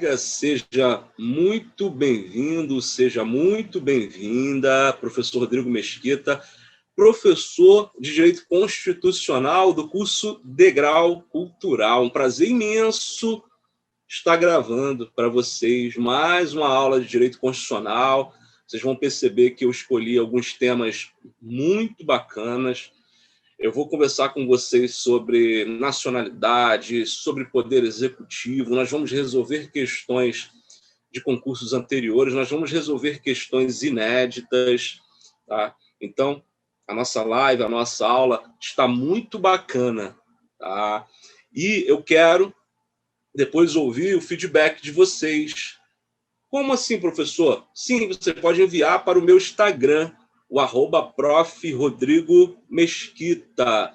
colega, seja muito bem-vindo, seja muito bem-vinda, professor Rodrigo Mesquita, professor de Direito Constitucional do curso Degrau Cultural. Um prazer imenso estar gravando para vocês mais uma aula de Direito Constitucional. Vocês vão perceber que eu escolhi alguns temas muito bacanas. Eu vou conversar com vocês sobre nacionalidade, sobre poder executivo, nós vamos resolver questões de concursos anteriores, nós vamos resolver questões inéditas, tá? Então, a nossa live, a nossa aula está muito bacana, tá? E eu quero depois ouvir o feedback de vocês. Como assim, professor? Sim, você pode enviar para o meu Instagram, o @prof. Rodrigo Mesquita,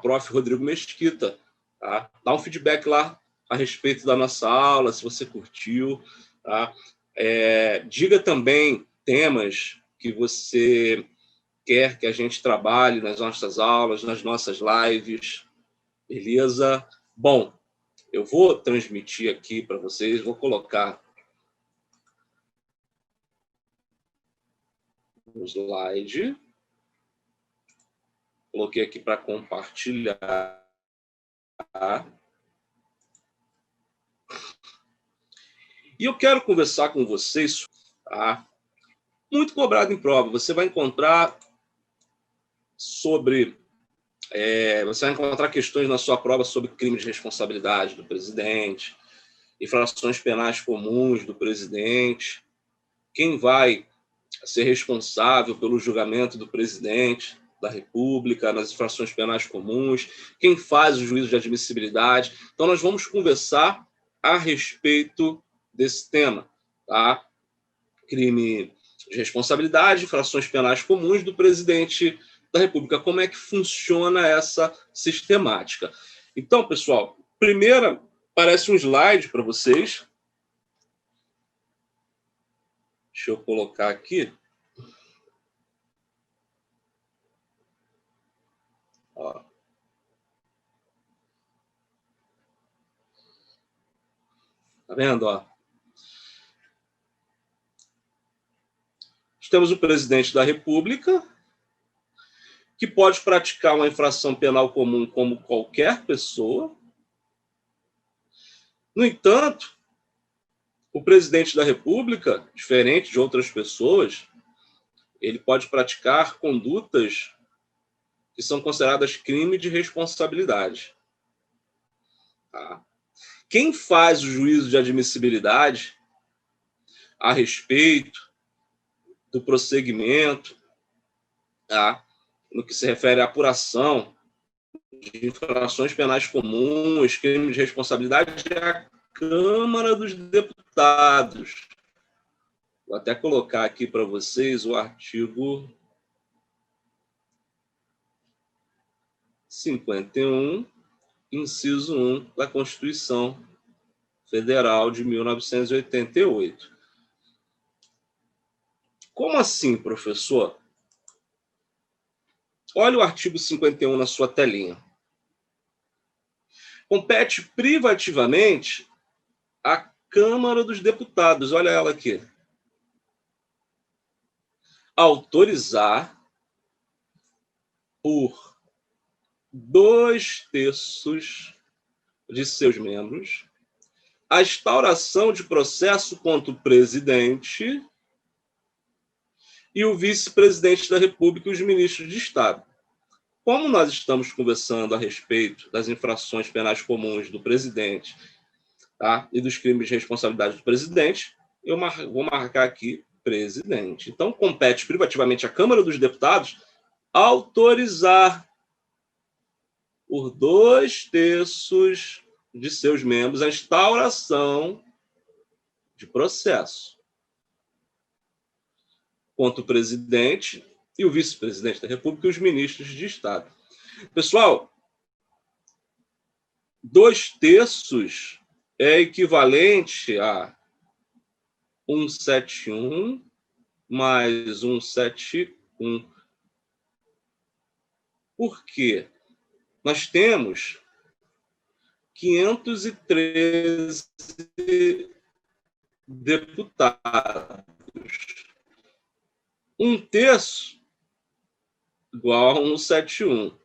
@prof. Rodrigo Mesquita, tá? Dá um feedback lá a respeito da nossa aula, se você curtiu, tá? Diga também temas que você quer que a gente trabalhe nas nossas aulas, nas nossas lives, beleza? Bom, eu vou transmitir aqui para vocês, vou colocar o slide. Coloquei aqui para compartilhar. E eu quero conversar com vocês, tá? Muito cobrado em prova. Você vai encontrar questões na sua prova sobre crime de responsabilidade do presidente, infrações penais comuns do presidente, quem vai ser responsável pelo julgamento do presidente da República nas infrações penais comuns, quem faz o juízo de admissibilidade. Então, nós vamos conversar a respeito desse tema, tá? Crime de responsabilidade, infrações penais comuns do presidente da República. Como é que funciona essa sistemática? Então, pessoal, primeiro aparece um slide para vocês. Deixa eu colocar aqui. Ó. Tá vendo? Ó? Temos o presidente da República, que pode praticar uma infração penal comum como qualquer pessoa. No entanto, o presidente da República, diferente de outras pessoas, ele pode praticar condutas que são consideradas crime de responsabilidade. Tá? Quem faz o juízo de admissibilidade a respeito do prosseguimento, tá? No que se refere à apuração de infrações penais comuns, crime de responsabilidade, é a Câmara dos Deputados. Vou até colocar aqui para vocês o artigo 51, inciso 1 da Constituição Federal de 1988. Como assim, professor? Olha o artigo 51 na sua telinha. Compete privativamente à Câmara dos Deputados, olha ela aqui, autorizar por 2/3 de seus membros a instauração de processo contra o presidente e o vice-presidente da República e os ministros de Estado. Como nós estamos conversando a respeito das infrações penais comuns do presidente, tá, e dos crimes de responsabilidade do presidente, eu vou marcar aqui presidente. Então, compete privativamente à Câmara dos Deputados autorizar por 2/3 de seus membros a instauração de processo contra o presidente e o vice-presidente da República e os ministros de Estado. Pessoal, 2/3 é equivalente a 171 mais 171. Por quê? Nós temos 513 deputados. 1/3 igual a 171.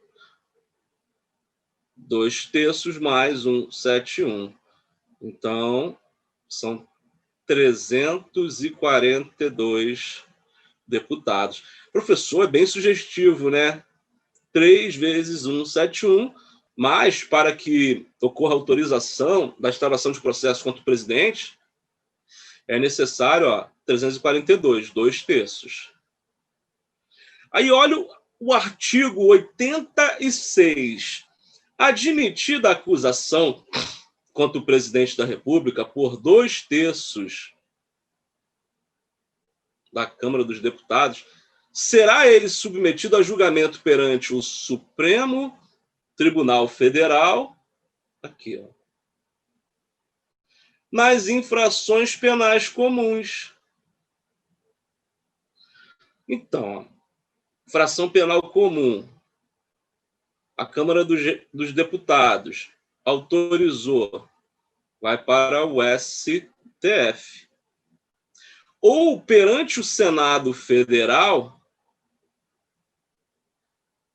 2/3 mais 171. Então, são 342 deputados. Professor, é bem sugestivo, né? 3 vezes 171, mas para que ocorra autorização da instalação de processo contra o presidente, é necessário 342, 2/3. Aí olha o artigo 86. Admitida a acusação contra o presidente da República por 2/3 da Câmara dos Deputados, será ele submetido a julgamento perante o Supremo Tribunal Federal, aqui, ó, nas infrações penais comuns. Então, infração penal comum, a Câmara dos Deputados autorizou, vai para o STF. Ou perante o Senado Federal,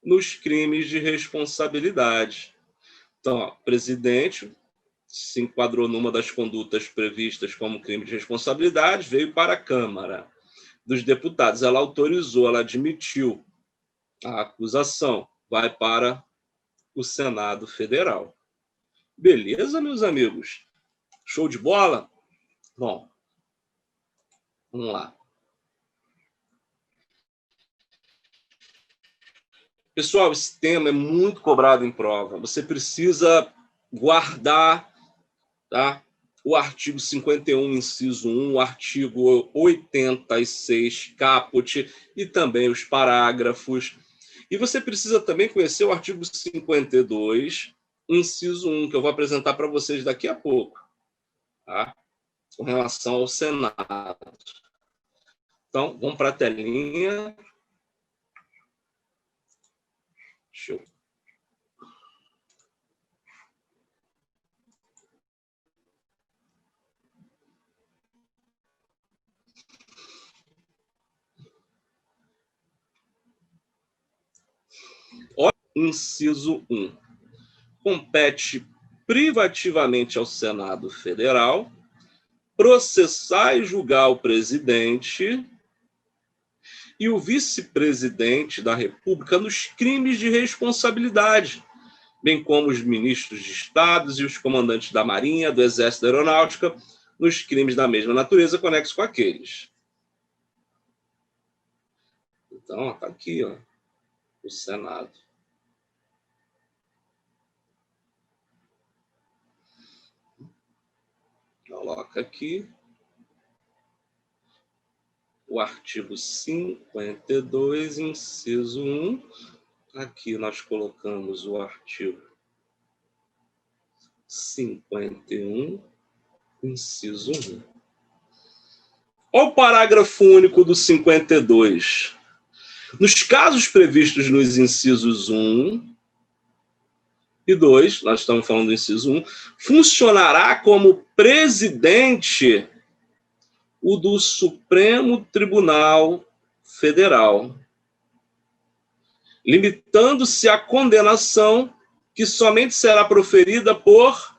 nos crimes de responsabilidade. Então, o presidente se enquadrou numa das condutas previstas como crime de responsabilidade, veio para a Câmara dos Deputados. Ela autorizou, ela admitiu a acusação, vai para o Senado Federal. Beleza, meus amigos? Show de bola? Bom, vamos lá. Pessoal, esse tema é muito cobrado em prova. Você precisa guardar, tá, o artigo 51, inciso 1, o artigo 86, caput, e também os parágrafos. E você precisa também conhecer o artigo 52, inciso 1, que eu vou apresentar para vocês daqui a pouco, tá? Com relação ao Senado. Então, vamos para a telinha. Show. Inciso 1. Compete privativamente ao Senado Federal processar e julgar o presidente e o vice-presidente da República nos crimes de responsabilidade, bem como os ministros de Estados e os comandantes da Marinha, do Exército e da Aeronáutica, nos crimes da mesma natureza conexos com aqueles. Então, está aqui, ó, o Senado. Coloca aqui o artigo 52, inciso 1. Aqui nós colocamos o artigo 51, inciso 1. Olha o parágrafo único do 52. Nos casos previstos nos incisos 1 e 2, nós estamos falando do inciso 1, funcionará como presidente o do Supremo Tribunal Federal, limitando-se à condenação que somente será proferida por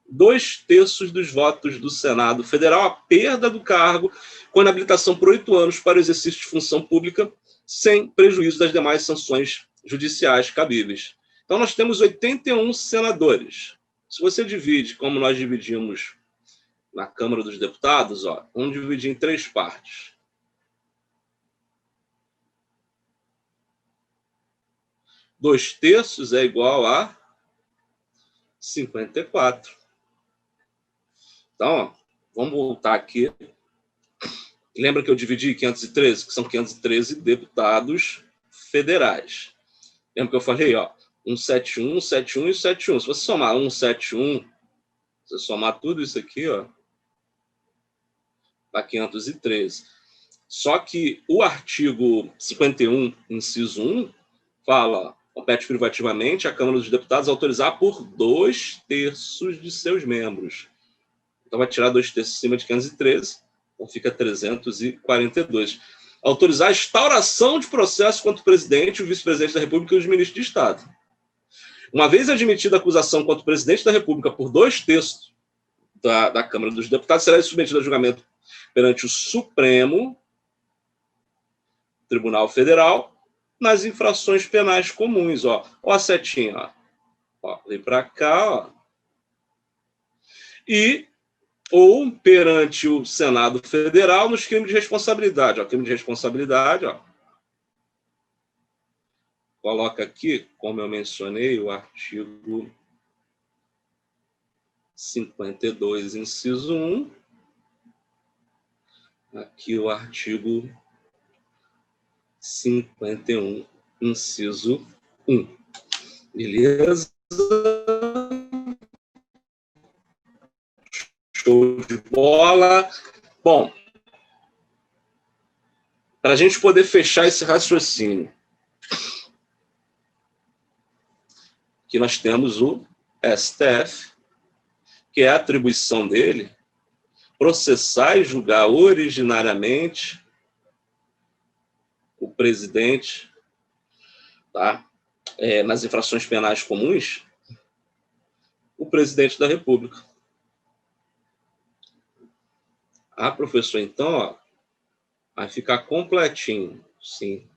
2/3 dos votos do Senado Federal, a perda do cargo com inabilitação por 8 anos para o exercício de função pública, sem prejuízo das demais sanções judiciais cabíveis. Então, nós temos 81 senadores. Se você divide, como nós dividimos na Câmara dos Deputados, ó, vamos dividir em 3 partes. 2/3 é igual a 54. Então, ó, vamos voltar aqui. Lembra que eu dividi 513, que são 513 deputados federais. Lembra que eu falei, ó, 171, 171 e 71. Se você somar 171, se você somar tudo isso aqui, ó, dá 513. Só que o artigo 51, inciso 1, fala, Compete privativamente à Câmara dos Deputados autorizar por 2/3 de seus membros. Então, vai tirar 2/3 em cima de 513, então fica 342. Autorizar a instauração de processo contra o presidente, o vice-presidente da República e os ministros de Estado. Uma vez admitida a acusação contra o presidente da República por 2/3 da Câmara dos Deputados, será submetida a julgamento perante o Supremo Tribunal Federal nas infrações penais comuns. Ó a setinha. Vem para cá. Ó. E ou perante o Senado Federal nos crimes de responsabilidade. Crime de responsabilidade, coloca aqui, como eu mencionei, o artigo 52, inciso 1. Aqui o artigo 51, inciso 1. Beleza? Show de bola. Bom, para a gente poder fechar esse raciocínio, aqui nós temos o STF, que é a atribuição dele processar e julgar originariamente o presidente, tá? Nas infrações penais comuns, o presidente da República. Professor, então, vai ficar completinho, sim.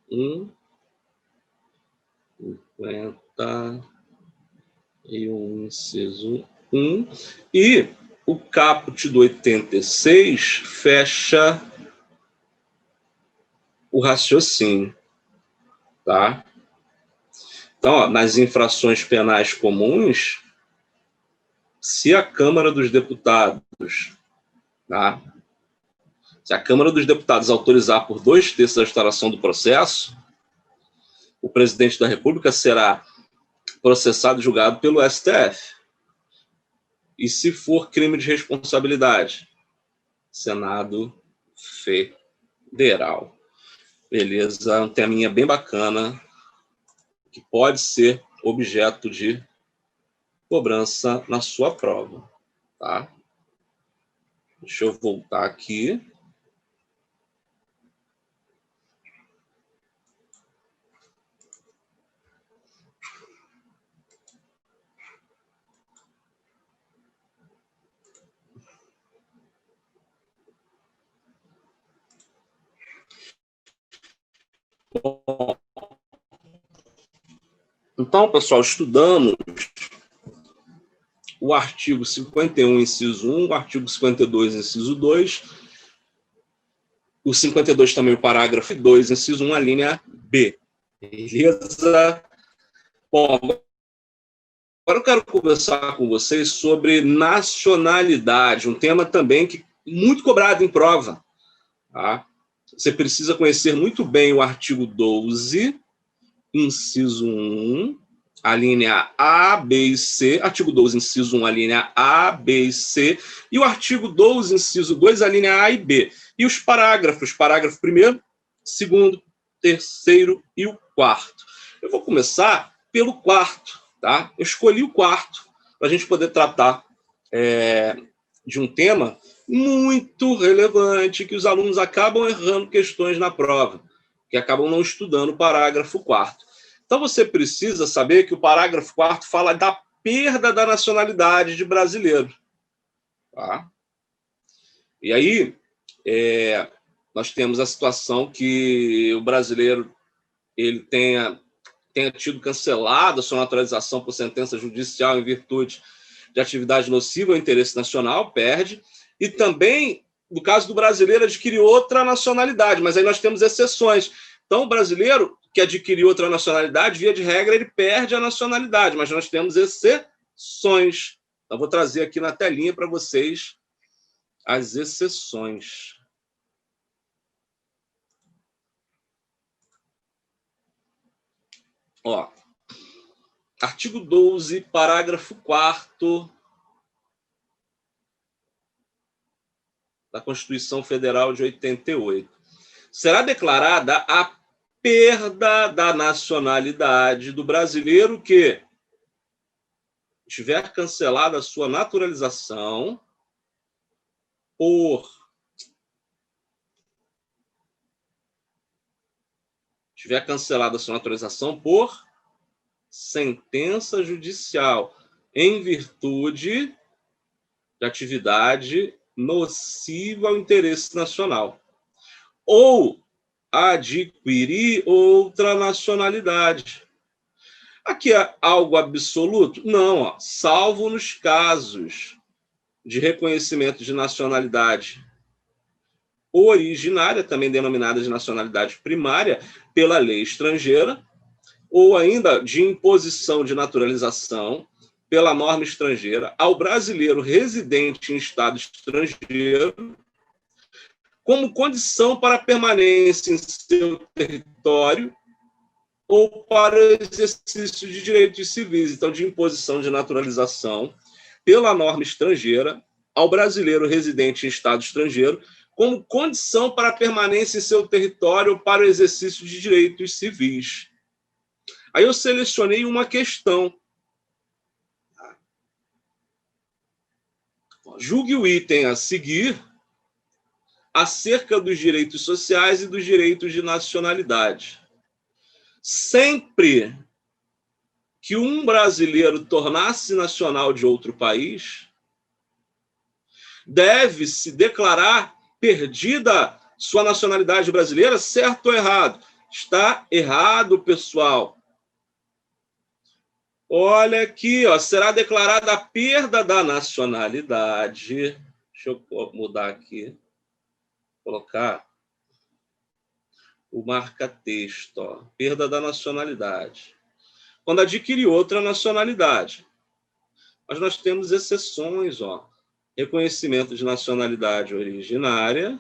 51, inciso 1. E o caput do 86 fecha o raciocínio, tá? Então, nas infrações penais comuns, se a Câmara dos Deputados, tá? Se a Câmara dos Deputados autorizar por 2/3 da instauração do processo, o presidente da República será processado e julgado pelo STF. E se for crime de responsabilidade, Senado Federal. Beleza? Um teminha bem bacana, que pode ser objeto de cobrança na sua prova, tá? Deixa eu voltar aqui. Bom, então, pessoal, estudamos o artigo 51, inciso 1, o artigo 52, inciso 2, o 52 também, o parágrafo 2, inciso 1, a linha B. Beleza? Bom, agora eu quero conversar com vocês sobre nacionalidade, um tema também que muito cobrado em prova. Tá? Você precisa conhecer muito bem o artigo 12, inciso 1, a linha A, B e C, artigo 12, inciso 1, a linha A, B e C, e o artigo 12, inciso 2, a linha A e B. E os parágrafos, parágrafo 1º, 2º, 3º e o 4º. Eu vou começar pelo 4º, tá? Eu escolhi o 4º para a gente poder tratar de um tema muito relevante, que os alunos acabam errando questões na prova, que acabam não estudando o parágrafo 4º. Então, você precisa saber que o parágrafo 4º fala da perda da nacionalidade de brasileiro. Tá? E aí, nós temos a situação que o brasileiro ele tenha tido cancelado a sua naturalização por sentença judicial em virtude de atividade nociva ao interesse nacional, perde. E também, no caso do brasileiro, adquirir outra nacionalidade, mas aí nós temos exceções. Então, o brasileiro que adquiriu outra nacionalidade, via de regra, ele perde a nacionalidade, mas nós temos exceções. Então, vou trazer aqui na telinha para vocês as exceções. Artigo 12, parágrafo 4º da Constituição Federal de 88. Será declarada a perda da nacionalidade do brasileiro que tiver cancelada a sua naturalização por sentença judicial em virtude de atividade nociva ao interesse nacional, ou adquirir outra nacionalidade. Aqui é algo absoluto? Não, ó, salvo nos casos de reconhecimento de nacionalidade originária, também denominada de nacionalidade primária, pela lei estrangeira, ou ainda de imposição de naturalização pela norma estrangeira ao brasileiro residente em estado estrangeiro, como condição para permanência em seu território ou para o exercício de direitos civis. Então, de imposição de naturalização pela norma estrangeira ao brasileiro residente em estado estrangeiro, como condição para a permanência em seu território ou para o exercício de direitos civis. Aí eu selecionei uma questão. Julgue o item a seguir acerca dos direitos sociais e dos direitos de nacionalidade. Sempre que um brasileiro tornar-se nacional de outro país, deve-se declarar perdida sua nacionalidade brasileira, certo ou errado? Está errado, pessoal. Olha aqui, ó, será declarada a perda da nacionalidade. Deixa eu mudar aqui. Colocar o marca-texto, ó, perda da nacionalidade. Quando adquire outra nacionalidade. Mas nós temos exceções, ó. Reconhecimento de nacionalidade originária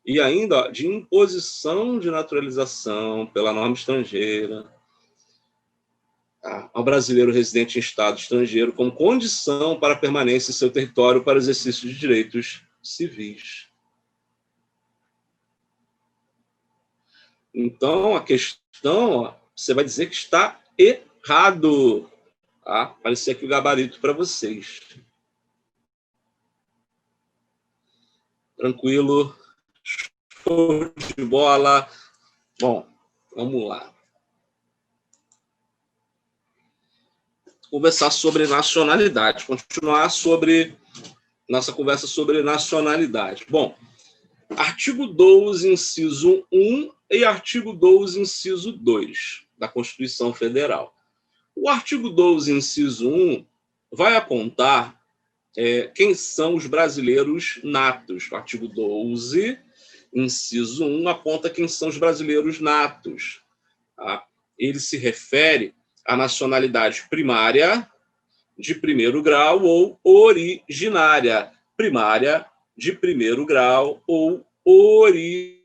e ainda, ó, de imposição de naturalização pela norma estrangeira ao brasileiro residente em estado estrangeiro como condição para a permanência em seu território para o exercício de direitos civis. Então, a questão, ó, você vai dizer que está errado. Tá? Apareceu aqui o gabarito para vocês. Tranquilo? Show de bola. Bom, vamos lá. Conversar sobre nacionalidade. Continuar sobre nossa conversa sobre nacionalidade. Bom, artigo 12, inciso 1 e artigo 12, inciso 2 da Constituição Federal. O artigo 12, inciso 1 vai apontar quem são os brasileiros natos. O artigo 12, inciso 1, aponta quem são os brasileiros natos. Tá? Ele se refere à nacionalidade primária de primeiro grau ou originária. Primária de primeiro grau ou originária.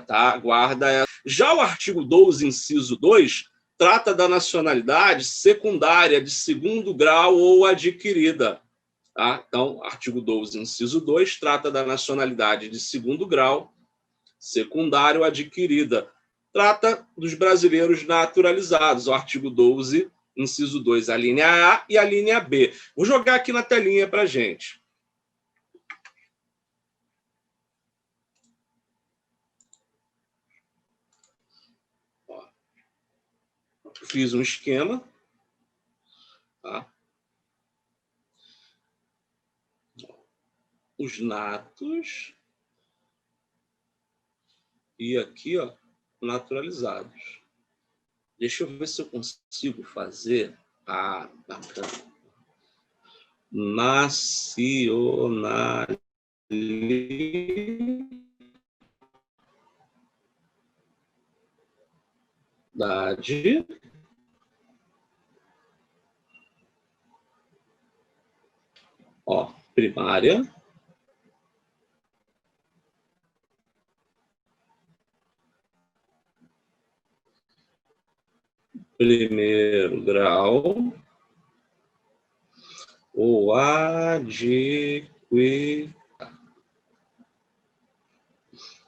Tá? Guarda. Já o artigo 12, inciso 2, trata da nacionalidade secundária de segundo grau ou adquirida. Tá? Então, artigo 12, inciso 2, trata da nacionalidade de segundo grau, secundária ou adquirida. Trata dos brasileiros naturalizados. O artigo 12, inciso 2, a linha A e a linha B. Vou jogar aqui na telinha para a gente. Fiz um esquema. Tá? Os natos. E aqui, ó, naturalizados. Deixa eu ver se eu consigo fazer a bacana. Nacionalidade. Ó, primária. Primeiro grau ou adquirida.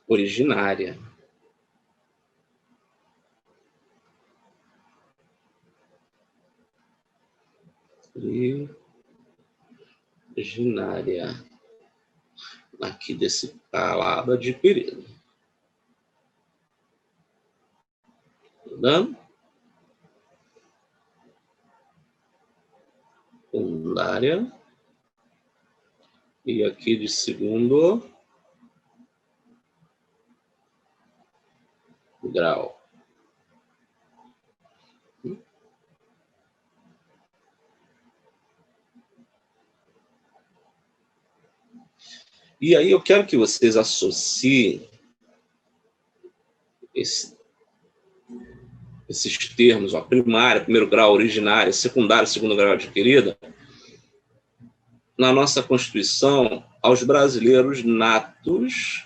originária. Originária. Aqui desse palavra adquirida. Tá? Secundária. E aqui de segundo grau. E aí eu quero que vocês associem esses termos, ó, primária, primeiro grau, originária, secundária, segundo grau adquirida, na nossa Constituição, aos brasileiros natos,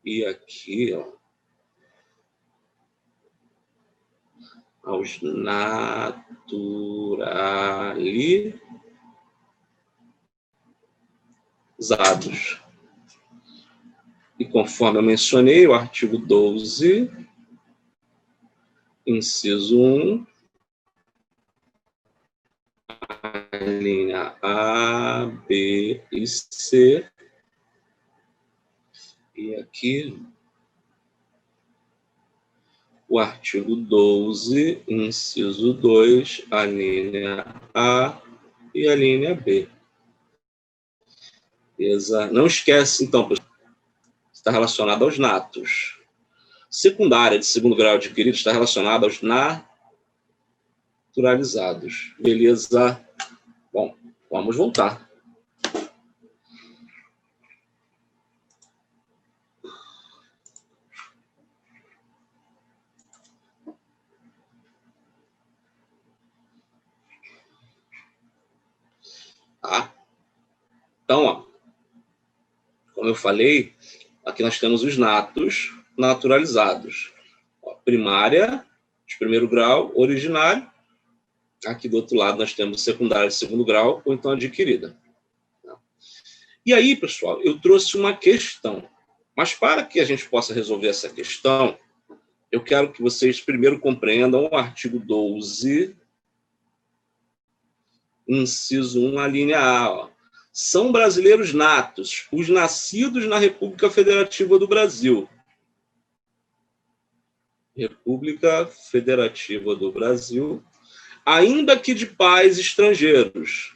e aqui, ó, aos naturalizados. E conforme eu mencionei, o artigo 12, inciso 1, a linha A, B e C, e aqui o artigo 12, inciso 2, a linha A e a linha B. Beleza? Não esquece, então, pessoal, está relacionado aos natos. Secundária de segundo grau adquirido está relacionada aos naturalizados. Beleza? Bom, vamos voltar. Tá? Então, ó, como eu falei, aqui nós temos os natos naturalizados. Ó, primária, de primeiro grau, originário. Aqui do outro lado nós temos secundária de segundo grau, ou então adquirida. E aí, pessoal, eu trouxe uma questão. Mas para que a gente possa resolver essa questão, eu quero que vocês primeiro compreendam o artigo 12, inciso 1, a linha A. Ó. São brasileiros natos, os nascidos na República Federativa do Brasil. República Federativa do Brasil, ainda que de pais estrangeiros,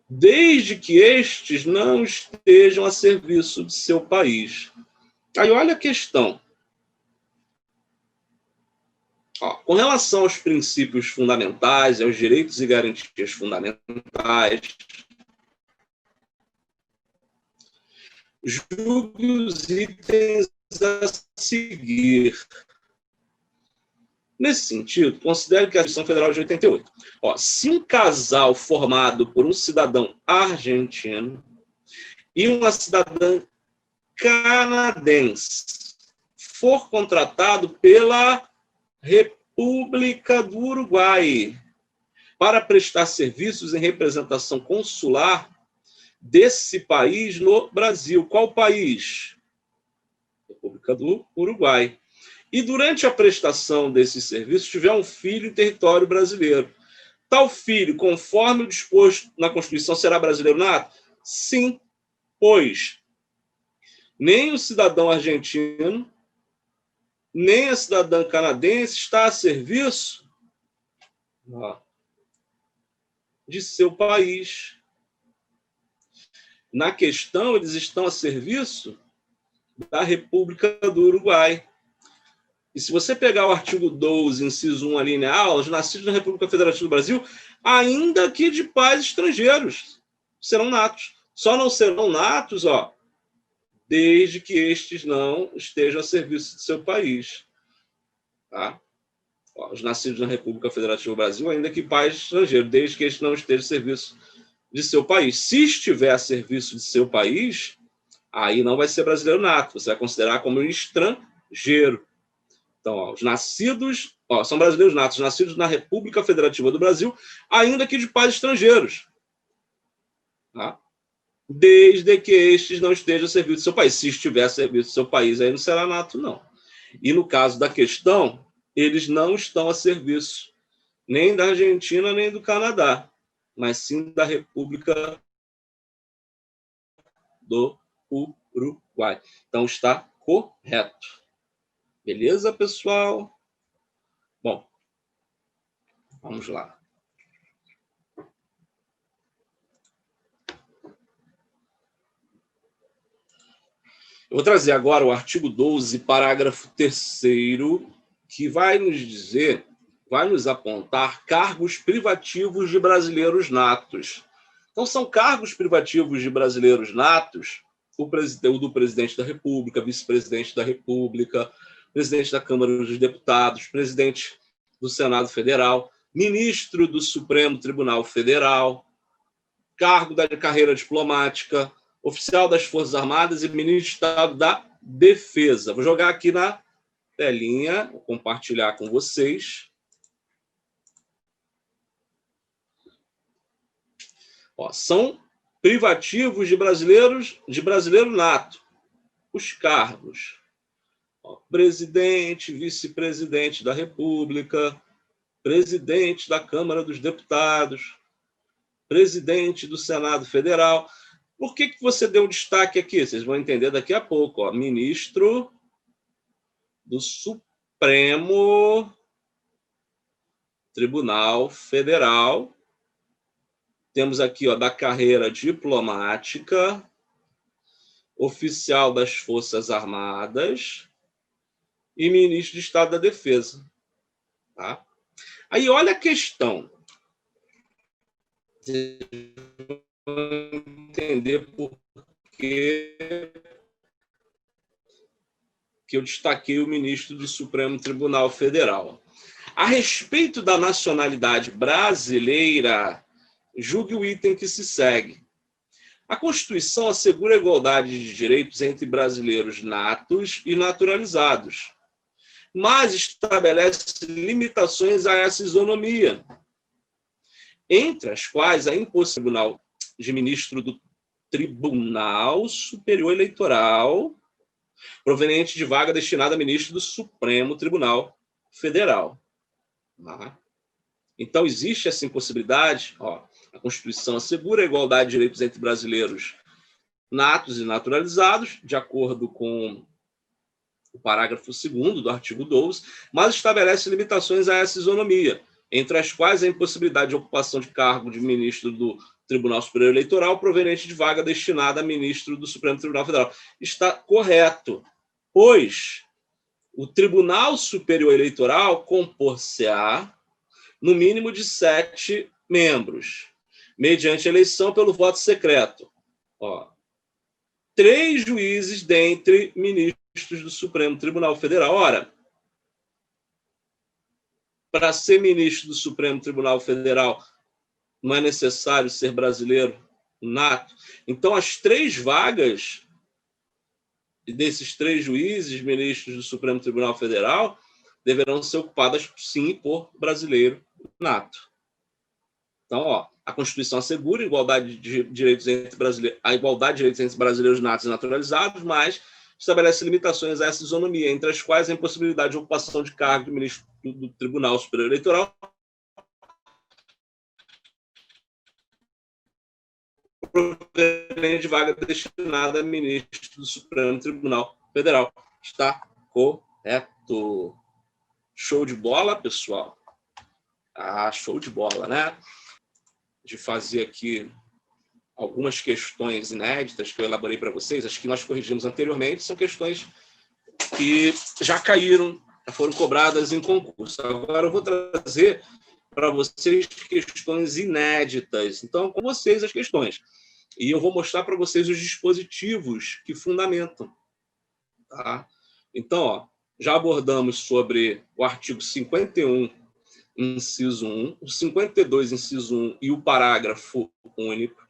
desde que estes não estejam a serviço de seu país. Aí olha a questão. Ó, com relação aos princípios fundamentais, aos direitos e garantias fundamentais, julgue os itens a seguir. Nesse sentido, considere que a Constituição Federal de 88. Ó, se um casal formado por um cidadão argentino e uma cidadã canadense for contratado pela República do Uruguai para prestar serviços em representação consular desse país no Brasil. Qual país? República do Uruguai. E durante a prestação desses serviços tiver um filho em território brasileiro. Tal filho, conforme o disposto na Constituição, será brasileiro nato? Sim, pois nem o cidadão argentino, nem a cidadã canadense está a serviço de seu país. Na questão, eles estão a serviço da República do Uruguai. E se você pegar o artigo 12, inciso 1, a linha A, os nascidos na República Federativa do Brasil, ainda que de pais estrangeiros, serão natos. Só não serão natos, ó, desde que estes não estejam a serviço de seu país. Tá? Ó, os nascidos na República Federativa do Brasil, ainda que pais estrangeiros, desde que estes não estejam a serviço de seu país. Se estiver a serviço de seu país, aí não vai ser brasileiro nato, você vai considerar como um estrangeiro. Então, ó, os nascidos, ó, são brasileiros natos, nascidos na República Federativa do Brasil, ainda que de pais estrangeiros. Tá? desde que estes não estejam a serviço do seu país. Se estiver a serviço do seu país, aí não será nato, não. E no caso da questão, eles não estão a serviço nem da Argentina, nem do Canadá, mas sim da República do Uruguai. Então, está correto. Beleza, pessoal? Bom, vamos lá. Eu vou trazer agora o artigo 12, parágrafo 3º, que vai nos dizer, vai nos apontar cargos privativos de brasileiros natos. Então, são cargos privativos de brasileiros natos, o do presidente da República, vice-presidente da República, presidente da Câmara dos Deputados, presidente do Senado Federal, ministro do Supremo Tribunal Federal, cargo da carreira diplomática, oficial das Forças Armadas e ministro de Estado da Defesa. Vou jogar aqui na telinha, vou compartilhar com vocês. Ó, são privativos de brasileiro nato. Os cargos: ó, presidente, vice-presidente da República, presidente da Câmara dos Deputados, presidente do Senado Federal. Por que você deu um destaque aqui? Vocês vão entender daqui a pouco. Ó, ministro do Supremo Tribunal Federal. Temos aqui, ó, da carreira diplomática, oficial das Forças Armadas e ministro de Estado da Defesa. Tá? Aí, olha a questão. Vocês vão entender por que eu destaquei o ministro do Supremo Tribunal Federal. A respeito da nacionalidade brasileira, julgue o item que se segue. A Constituição assegura a igualdade de direitos entre brasileiros natos e naturalizados, mas estabelece limitações a essa isonomia, entre as quais a impossibilidade de ministro do Tribunal Superior Eleitoral proveniente de vaga destinada a ministro do Supremo Tribunal Federal. Então, existe essa impossibilidade. Ó, a Constituição assegura a igualdade de direitos entre brasileiros natos e naturalizados, de acordo com o parágrafo 2º do artigo 12, mas estabelece limitações a essa isonomia, entre as quais a impossibilidade de ocupação de cargo de ministro do Tribunal Superior Eleitoral proveniente de vaga destinada a ministro do Supremo Tribunal Federal. Está correto, pois o Tribunal Superior Eleitoral compor-se-á no mínimo de 7 membros, mediante eleição pelo voto secreto. Ó, 3 juízes dentre ministros do Supremo Tribunal Federal. Ora, para ser ministro do Supremo Tribunal Federal, não é necessário ser brasileiro nato. Então, as 3 vagas desses 3 juízes, ministros do Supremo Tribunal Federal, deverão ser ocupadas, sim, por brasileiro nato. Então, ó, a Constituição assegura a igualdade de direitos entre brasileiros natos e naturalizados, mas estabelece limitações a essa isonomia, entre as quais a impossibilidade de ocupação de cargo de ministro do Tribunal Superior Eleitoral proveniente de vaga destinada a ministro do Supremo Tribunal Federal. Está correto. Show de bola, pessoal? Ah, show de bola, né? De fazer aqui algumas questões inéditas que eu elaborei para vocês, as que nós corrigimos anteriormente, são questões que já caíram, já foram cobradas em concurso. Agora eu vou trazer para vocês questões inéditas. Então, com vocês as questões. E eu vou mostrar para vocês os dispositivos que fundamentam. Tá? Então, ó, já abordamos sobre o artigo 51, inciso 1, o 52, inciso 1 e o parágrafo único,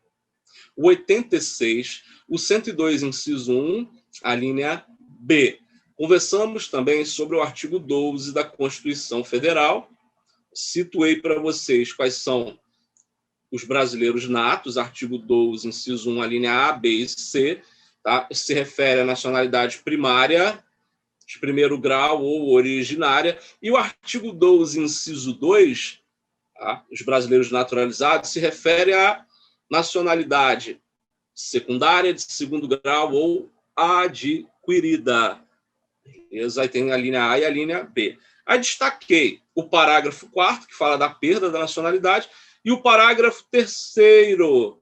o 86, o 102, inciso 1, a linha B. Conversamos também sobre o artigo 12 da Constituição Federal. Situei para vocês quais são os brasileiros natos, artigo 12, inciso 1, a linha A, B e C, tá? Se refere à nacionalidade primária, de primeiro grau ou originária, e o artigo 12, inciso 2, tá? Os brasileiros naturalizados, se refere à nacionalidade secundária, de segundo grau ou adquirida. Beleza? Aí tem a linha A e a linha B. Aí destaquei o parágrafo 4º, que fala da perda da nacionalidade, e o parágrafo 3º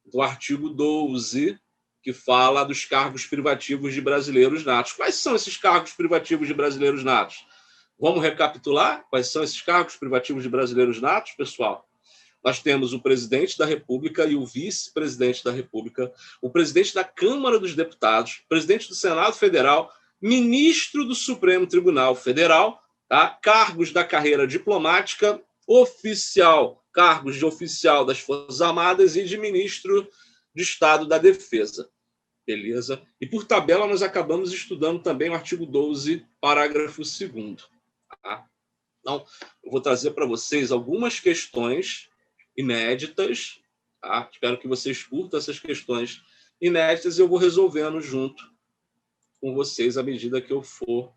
do artigo 12, que fala dos cargos privativos de brasileiros natos. Quais são esses cargos privativos de brasileiros natos? Vamos recapitular quais são esses cargos privativos de brasileiros natos, pessoal? Nós temos o presidente da República e o vice-presidente da República, o presidente da Câmara dos Deputados, presidente do Senado Federal, ministro do Supremo Tribunal Federal, tá? Cargos da carreira diplomática, oficial, cargos de oficial das Forças Armadas e de ministro de Estado da Defesa. Beleza? E por tabela nós acabamos estudando também o artigo 12, parágrafo 2º. Tá? Então, eu vou trazer para vocês algumas questões inéditas, tá? Espero que vocês curtam essas questões inéditas e eu vou resolvendo junto com vocês à medida que eu for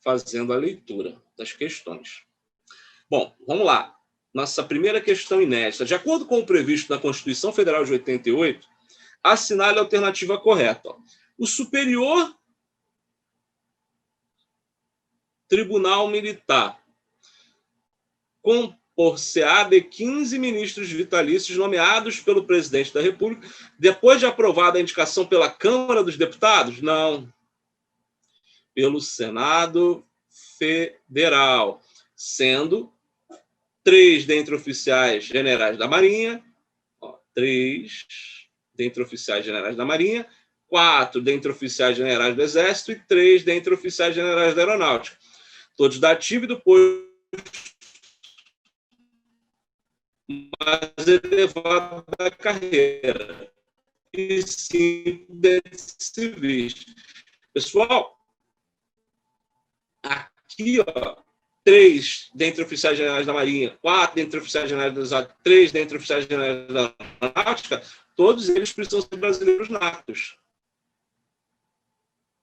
fazendo a leitura das questões. Bom, vamos lá. Nossa primeira questão inédita. De acordo com o previsto na Constituição Federal de 88, assinale a alternativa correta. O Superior Tribunal Militar compor-se-á de 15 ministros vitalícios nomeados pelo presidente da República, depois de aprovada a indicação pela Câmara dos Deputados? Não. Pelo Senado Federal, sendo 3 dentre oficiais generais da Marinha, 3 dentre oficiais generais da Marinha, 4 dentre oficiais generais do Exército e 3 dentre oficiais generais da Aeronáutica, todos da ativa e do posto mais elevado da carreira, e 5 dentre civis. Pessoal, aqui, 3 dentre oficiais generais da Marinha, 4 dentre oficiais generais do Exército, 3 dentre oficiais generais da Aeronáutica, todos eles precisam ser brasileiros natos.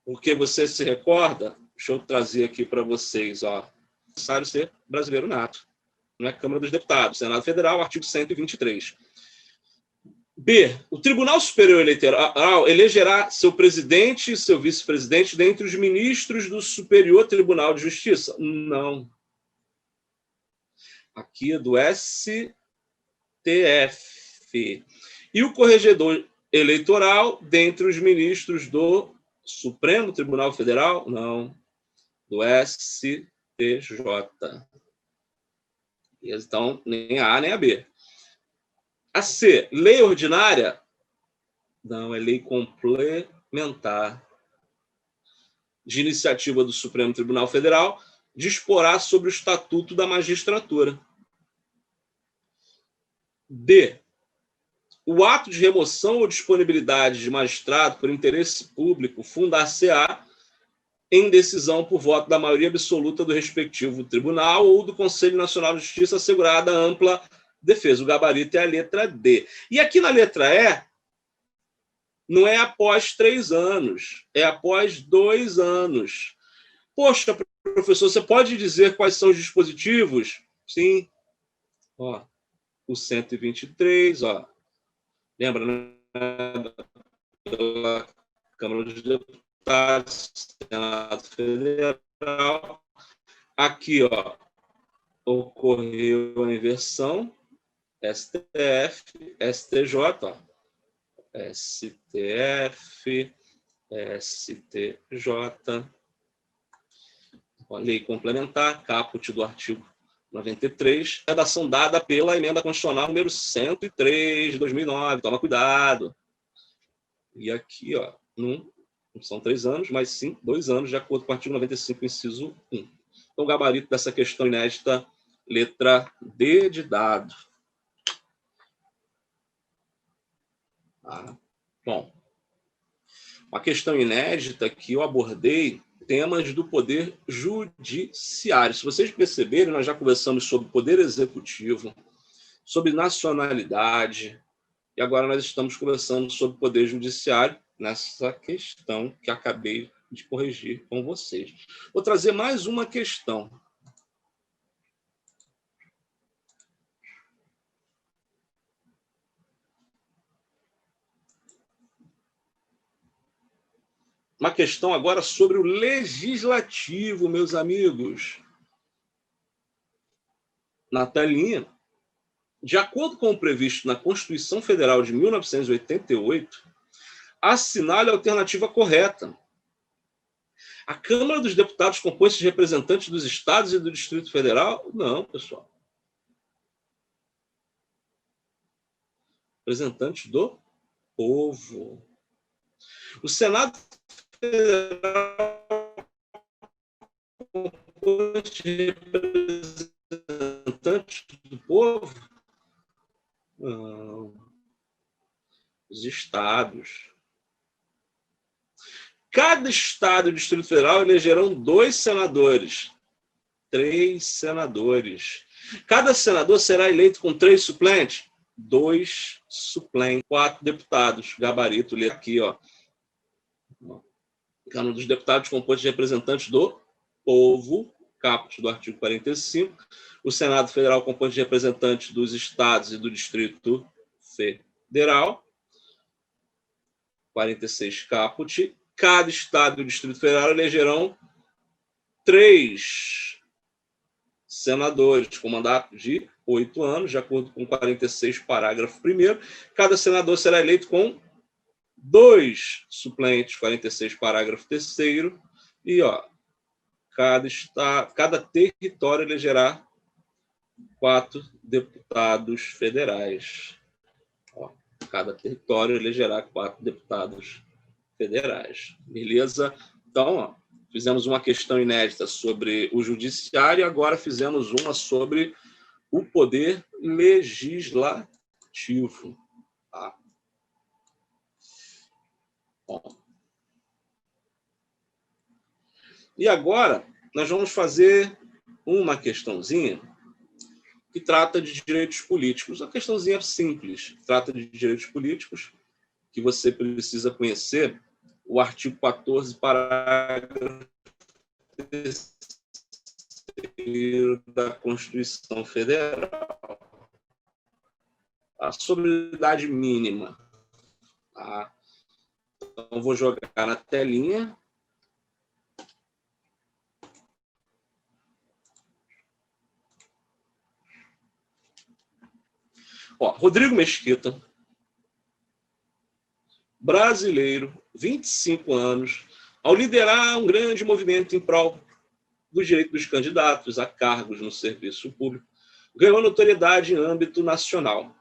Porque você se recorda, deixa eu trazer aqui para vocês, é necessário ser brasileiro nato. Não é Câmara dos Deputados, Senado Federal, artigo 123. B. O Tribunal Superior Eleitoral elegerá seu presidente e seu vice-presidente dentre os ministros do Superior Tribunal de Justiça? Não. Aqui é do STF. E o corregedor eleitoral dentre os ministros do Supremo Tribunal Federal? Não. Do STJ. Então, nem a A nem a B. A C, lei ordinária? Não, é lei complementar. De iniciativa do Supremo Tribunal Federal, disporá sobre o Estatuto da Magistratura. D, o ato de remoção ou disponibilidade de magistrado por interesse público fundar-se-á em decisão por voto da maioria absoluta do respectivo tribunal ou do Conselho Nacional de Justiça, assegurada ampla defesa. O gabarito é a letra D. E aqui na letra E, não é após 3 anos, é após 2 anos. Poxa, professor, você pode dizer quais são os dispositivos? Sim. O 123, lembra, né? Pela Câmara dos Deputados, Senado Federal. Aqui, ocorreu a inversão, STF, STJ, STF, STJ, lei complementar, caput do artigo 93, redação dada pela emenda constitucional número 103 de 2009, toma cuidado. E aqui, não são 3 anos, mas sim 2 anos, de acordo com o artigo 95, inciso 1. Então, o gabarito dessa questão inédita, letra D de dado. Bom, uma questão inédita que eu abordei, temas do poder judiciário. Se vocês perceberem, nós já conversamos sobre poder executivo, sobre nacionalidade, e agora nós estamos conversando sobre poder judiciário, nessa questão que acabei de corrigir com vocês. Vou trazer mais uma questão. Uma questão agora sobre o legislativo, meus amigos. Na telinha, de acordo com o previsto na Constituição Federal de 1988, assinale a alternativa correta. A Câmara dos Deputados compõe-se de representantes dos estados e do Distrito Federal? Não, pessoal. Representantes do povo. O Senado Federal compõe-se de representantes do povo? Não. Os estados. Cada estado e Distrito Federal elegerão 2 senadores. 3 senadores. Cada senador será eleito com 3 suplentes. 2 suplentes. 4 deputados. Gabarito, lê aqui, ó. Câmara dos Deputados composto de representantes do povo, caput do artigo 45. O Senado Federal composto de representantes dos estados e do Distrito Federal. 46 caput. Cada estado e o Distrito Federal elegerão 3 senadores com mandato de 8 anos, de acordo com 46, parágrafo 1º. Cada senador será eleito com 2 suplentes, 46, parágrafo 3º. E, cada território elegerá 4 deputados federais. Cada território elegerá 4 deputados federais. Beleza? Então, fizemos uma questão inédita sobre o judiciário e agora fizemos uma sobre o poder legislativo. Tá? Bom. E agora nós vamos fazer uma questãozinha que trata de direitos políticos. Uma questãozinha simples, trata de direitos políticos, que você precisa conhecer o artigo 14, parágrafo 3º da Constituição Federal. A sobriedade mínima. Tá? Então, vou jogar na telinha. Rodrigo Mesquita, brasileiro, 25 anos, ao liderar um grande movimento em prol do direito dos candidatos a cargos no serviço público, ganhou notoriedade em âmbito nacional.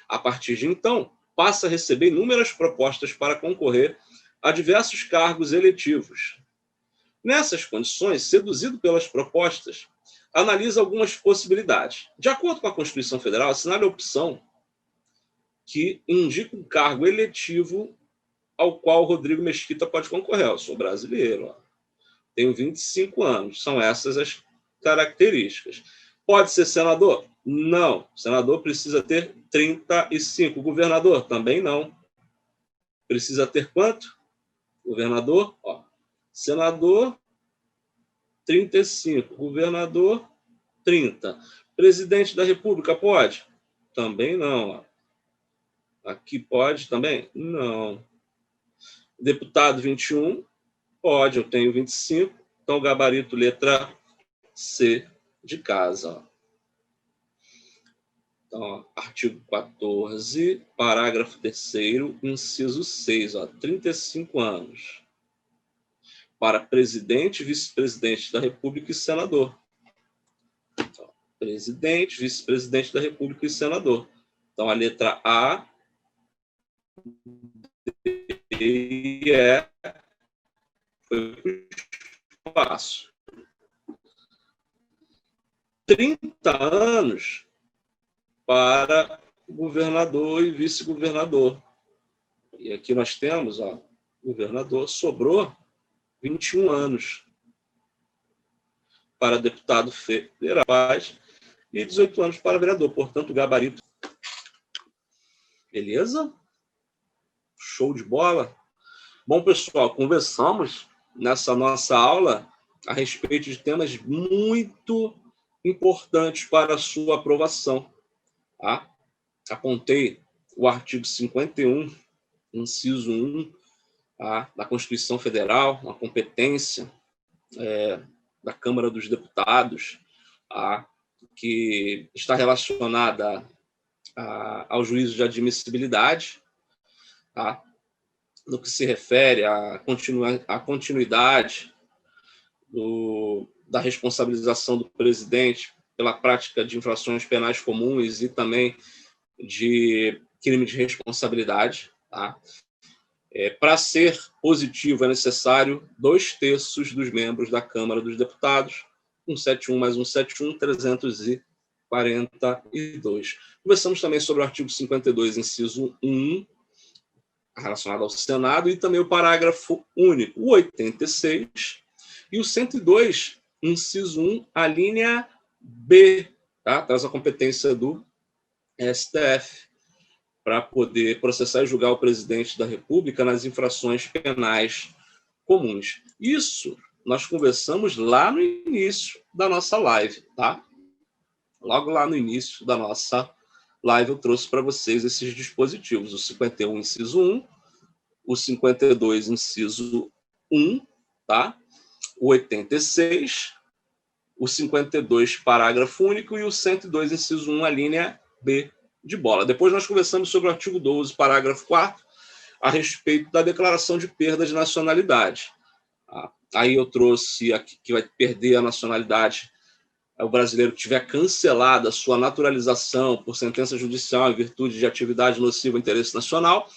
A partir de então, passa a receber inúmeras propostas para concorrer a diversos cargos eletivos. Nessas condições, seduzido pelas propostas, analisa algumas possibilidades. De acordo com a Constituição Federal, assinale a opção que indica um cargo eletivo ao qual Rodrigo Mesquita pode concorrer. Eu sou brasileiro, tenho 25 anos, são essas as características. Pode ser senador? Não. Senador precisa ter 35. Governador? Também não. Precisa ter quanto? Governador? Senador, 35. Governador, 30. Presidente da República pode? Também não. Aqui pode também? Não. Deputado, 21. Pode, eu tenho 25. Então, gabarito, letra C de casa. Então, artigo 14, parágrafo 3º, inciso 6, 35 anos. Para presidente, vice-presidente da República e senador. Então, presidente, vice-presidente da República e senador. Então, a letra A e E foi para o espaço. 30 anos para governador e vice-governador. E aqui nós temos, governador, sobrou 21 anos para deputado federal e 18 anos para vereador. Portanto, o gabarito Beleza? Show de bola? Bom, pessoal, conversamos nessa nossa aula a respeito de temas muito importantes para a sua aprovação. Tá? Apontei o artigo 51, inciso 1, tá? Da Constituição Federal, uma competência da Câmara dos Deputados, tá? Que está relacionada ao juízo de admissibilidade, tá? No que se refere à continuidade da responsabilização do presidente pela prática de infrações penais comuns e também de crime de responsabilidade. Tá? Para ser positivo, é necessário 2/3 dos membros da Câmara dos Deputados, 171 mais 171, 342. Conversamos também sobre o artigo 52, inciso 1, relacionado ao Senado, e também o parágrafo único, o 86, e o 102, inciso 1, a linha B, tá? Traz a competência do STF para poder processar e julgar o presidente da República nas infrações penais comuns. Isso nós conversamos lá no início da nossa live, tá? Logo lá no início da nossa live eu trouxe para vocês esses dispositivos, o 51, inciso 1, o 52, inciso 1, tá? O 86, o 52, parágrafo único, e o 102, inciso 1, a linha B de bola. Depois nós conversamos sobre o artigo 12, parágrafo 4, a respeito da declaração de perda de nacionalidade. Aí eu trouxe aqui que vai perder a nacionalidade o brasileiro que tiver cancelada a sua naturalização por sentença judicial em virtude de atividade nociva ao interesse nacional,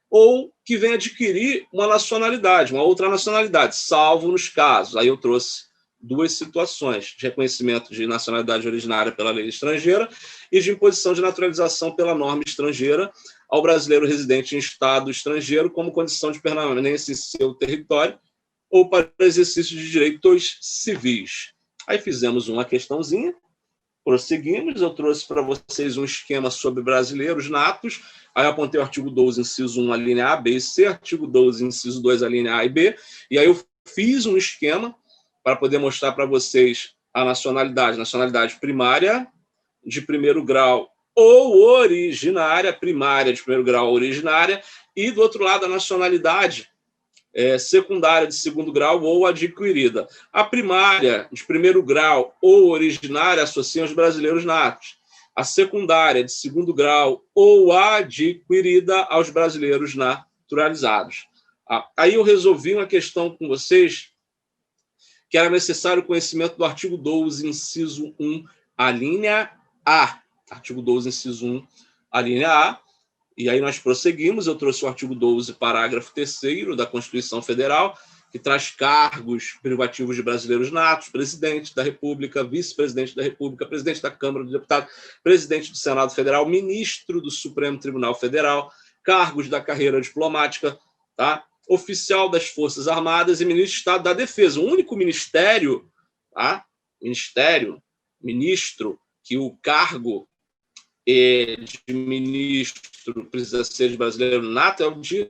ou que venha adquirir uma nacionalidade, uma outra nacionalidade, salvo nos casos. Aí eu trouxe duas situações, de reconhecimento de nacionalidade originária pela lei estrangeira e de imposição de naturalização pela norma estrangeira ao brasileiro residente em estado estrangeiro como condição de permanência em seu território ou para exercício de direitos civis. Aí fizemos uma questãozinha, prosseguimos, eu trouxe para vocês um esquema sobre brasileiros natos, aí eu apontei o artigo 12, inciso 1, a linha A, B e C, artigo 12, inciso 2, a linha A e B, e aí eu fiz um esquema para poder mostrar para vocês a nacionalidade primária de primeiro grau ou originária, primária de primeiro grau ou originária, e do outro lado a nacionalidade secundária de segundo grau ou adquirida. A primária de primeiro grau ou originária associa os brasileiros natos. A secundária de segundo grau ou adquirida aos brasileiros naturalizados. Aí eu resolvi uma questão com vocês que era necessário o conhecimento do artigo 12, inciso 1, a linha A. Artigo 12, inciso 1, a linha A. E aí nós prosseguimos, eu trouxe o artigo 12, parágrafo 3º da Constituição Federal, que traz cargos privativos de brasileiros natos, presidente da República, vice-presidente da República, presidente da Câmara dos Deputados, presidente do Senado Federal, ministro do Supremo Tribunal Federal, cargos da carreira diplomática, tá? Oficial das Forças Armadas e ministro de Estado da Defesa. O único ministério, tá? Ministro, que o cargo de ministro precisa ser de brasileiro nato é o de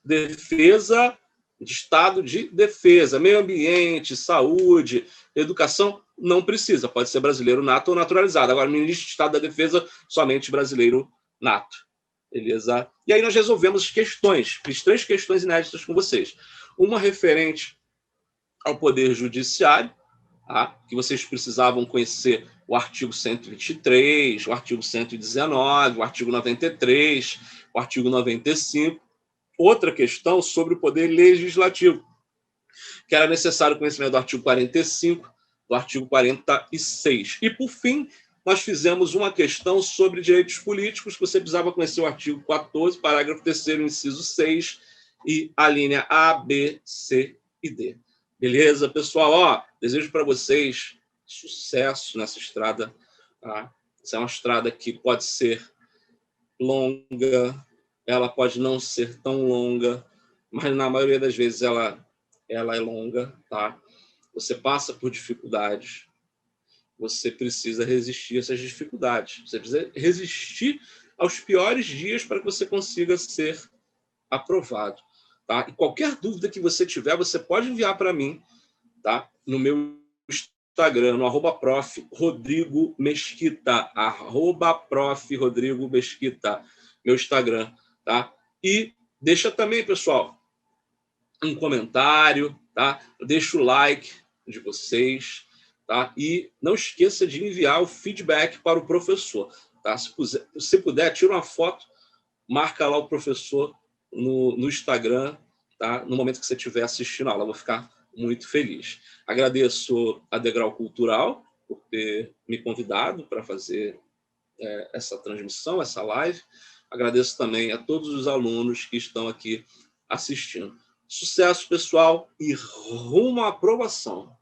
defesa, de Estado de defesa, meio ambiente, saúde, educação, não precisa, pode ser brasileiro nato ou naturalizado. Agora, ministro de Estado da Defesa, somente brasileiro nato. Beleza? E aí nós resolvemos questões, fiz 3 questões inéditas com vocês. Uma referente ao Poder Judiciário, tá? Que vocês precisavam conhecer o artigo 123, o artigo 119, o artigo 93, o artigo 95. Outra questão sobre o Poder Legislativo, que era necessário o conhecimento do artigo 45, do artigo 46. E, por fim, nós fizemos uma questão sobre direitos políticos, que você precisava conhecer o artigo 14, parágrafo 3º, inciso 6, e a linha A, B, C e D. Beleza, pessoal? Desejo para vocês sucesso nessa estrada. Tá? Essa é uma estrada que pode ser longa, ela pode não ser tão longa, mas na maioria das vezes ela é longa. Tá? Você passa por dificuldades, você precisa resistir a essas dificuldades, você precisa resistir aos piores dias para que você consiga ser aprovado. Tá? E qualquer dúvida que você tiver, você pode enviar para mim, tá? No meu Instagram, no @prof. Rodrigo Mesquita, @prof. Rodrigo Mesquita, meu Instagram. Tá? E deixa também, pessoal, um comentário, tá? Deixa o like de vocês, tá? E não esqueça de enviar o feedback para o professor, tá? Se puder, tira uma foto, marca lá o professor no Instagram, tá? No momento que você estiver assistindo a aula, eu vou ficar muito feliz. Agradeço a Degrau Cultural por ter me convidado para fazer essa transmissão, essa live. Agradeço também a todos os alunos que estão aqui assistindo. Sucesso, pessoal, e rumo à aprovação.